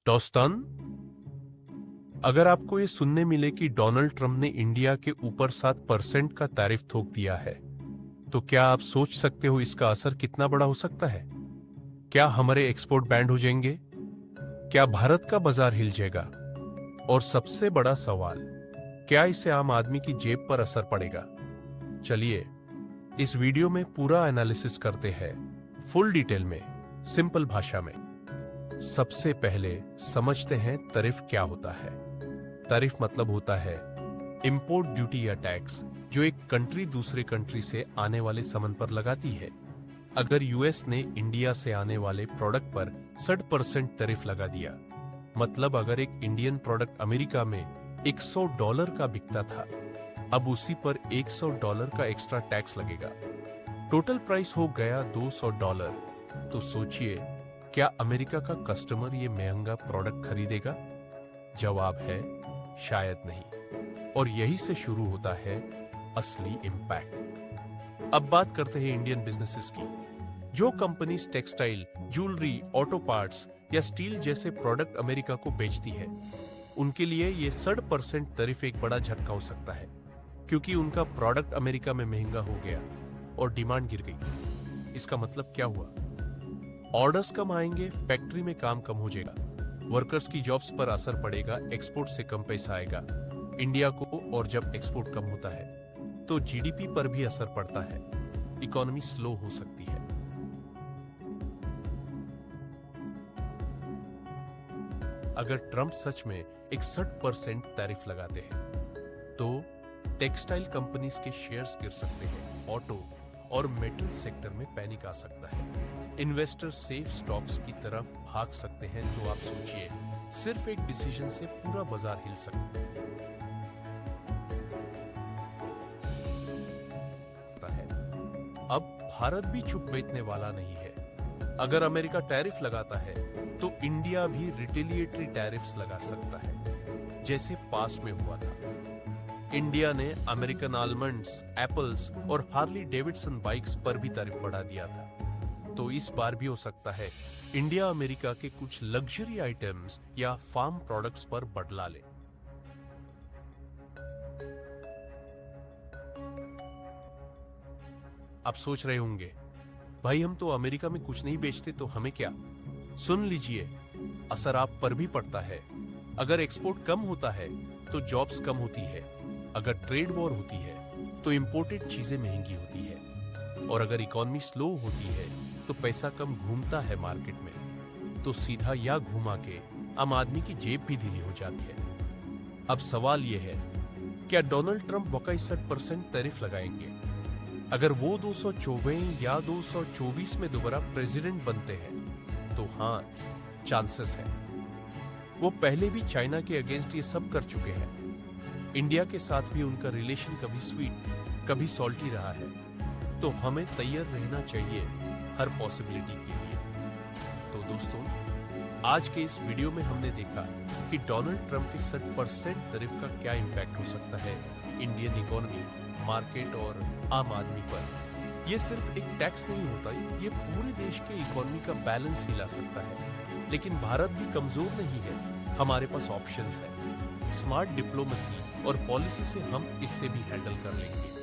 दोस्तन, अगर आपको ये सुनने मिले कि डोनाल्ड ट्रंप ने इंडिया के ऊपर 7% का टैरिफ थोप दिया है, तो क्या आप सोच सकते हो इसका असर कितना बड़ा हो सकता है? क्या हमारे एक्सपोर्ट बैंड हो जाएंगे? क्या भारत का बाजार हिल जाएगा? और सबसे बड़ा सवाल, क्या इससे आम आदमी की जेब पर असर पड़ेगा? चलिए इस वीडियो में पूरा एनालिसिस करते हैं, फुल डिटेल में, सिंपल भाषा में। सबसे पहले समझते हैं टैरिफ क्या होता है। टैरिफ मतलब होता है इंपोर्ट ड्यूटी या टैक्स, जो एक कंट्री दूसरे कंट्री से आने वाले सामान पर लगाती है। अगर यूएस ने इंडिया से आने वाले प्रोडक्ट पर 60% टैरिफ लगा दिया, मतलब अगर एक इंडियन प्रोडक्ट अमेरिका में $100 का बिकता था, अब उसी पर $100 का एक्स्ट्रा टैक्स लगेगा। टोटल प्राइस हो गया $200। तो सोचिए, क्या अमेरिका का कस्टमर ये महंगा प्रोडक्ट खरीदेगा? जवाब है शायद नहीं। और यही से शुरू होता है असली इंपैक्ट। अब बात करते हैं इंडियन बिजनेसेस की। जो companies textile, jewellery, auto parts या स्टील जैसे प्रोडक्ट अमेरिका को बेचती है, उनके लिए ये 60% टैरिफ एक बड़ा झटका हो सकता है, क्योंकि उनका प्रोडक्ट अमेरिका में महंगा हो गया और डिमांड गिर गई। इसका मतलब क्या हुआ? ऑर्डर्स कम आएंगे, फैक्ट्री में काम कम हो जाएगा, वर्कर्स की जॉब्स पर असर पड़ेगा, एक्सपोर्ट से कम पैसा आएगा इंडिया को। और जब एक्सपोर्ट कम होता है तो जीडीपी पर भी असर पड़ता है, इकोनॉमी स्लो हो सकती है। अगर ट्रंप सच में 61% टैरिफ लगाते हैं तो टेक्सटाइल कंपनीज के शेयर्स गिर सकते हैं, ऑटो और मेटल सेक्टर में पैनिक आ सकता है, इन्वेस्टर सेफ स्टॉक्स की तरफ भाग सकते हैं। तो आप सोचिए, सिर्फ एक डिसीजन से पूरा बाजार हिल सकता है। अब भारत भी चुप बैठने वाला नहीं है। अगर अमेरिका टैरिफ लगाता है तो इंडिया भी रिटेलिएटरी टैरिफ्स लगा सकता है, जैसे पास्ट में हुआ था। इंडिया ने अमेरिकन आलमंड्स, एप्पल्स और हार्ली डेविडसन बाइक्स पर भी टैरिफ बढ़ा दिया था। तो इस बार भी हो सकता है इंडिया अमेरिका के कुछ लग्जरी आइटम्स या फार्म प्रोडक्ट्स पर बदला ले। आप सोच रहे होंगे, भाई हम तो अमेरिका में कुछ नहीं बेचते, तो हमें क्या? सुन लीजिए, असर आप पर भी पड़ता है। अगर एक्सपोर्ट कम होता है तो जॉब्स कम होती है, अगर ट्रेड वॉर होती है तो इंपोर्टेड चीजें महंगी होती है, और अगर इकोनॉमी स्लो होती है तो पैसा कम घूमता है मार्केट में, तो सीधा या घुमा के आम आदमी की जेब भी ढीली हो जाती है। अब सवाल यह है, क्या डोनाल्ड ट्रंप वाकई 60% टैरिफ लगाएंगे? अगर वो 224 या 224 में दोबारा प्रेसिडेंट बनते हैं तो हाँ, चांसेस है। वो पहले भी चाइना के अगेंस्ट ये सब कर चुके हैं। इंडिया के साथ भी उनका रिलेशन कभी स्वीट कभी सॉल्टी रहा है, तो हमें तैयार रहना चाहिए हर पॉसिबिलिटी के लिए। तो दोस्तों, आज के इस वीडियो में हमने देखा कि डोनाल्ड ट्रंप के 60% टैरिफ का क्या इंपैक्ट हो सकता है इंडियन इकोनॉमी, मार्केट और आम आदमी पर। यह सिर्फ एक टैक्स नहीं होता, ये पूरे देश के इकोनॉमी का बैलेंस हिला सकता है। लेकिन भारत भी कमजोर नहीं है, हमारे पास ऑप्शंस है। स्मार्ट डिप्लोमेसी और पॉलिसी से हम इससे भी हैंडल कर लेंगे।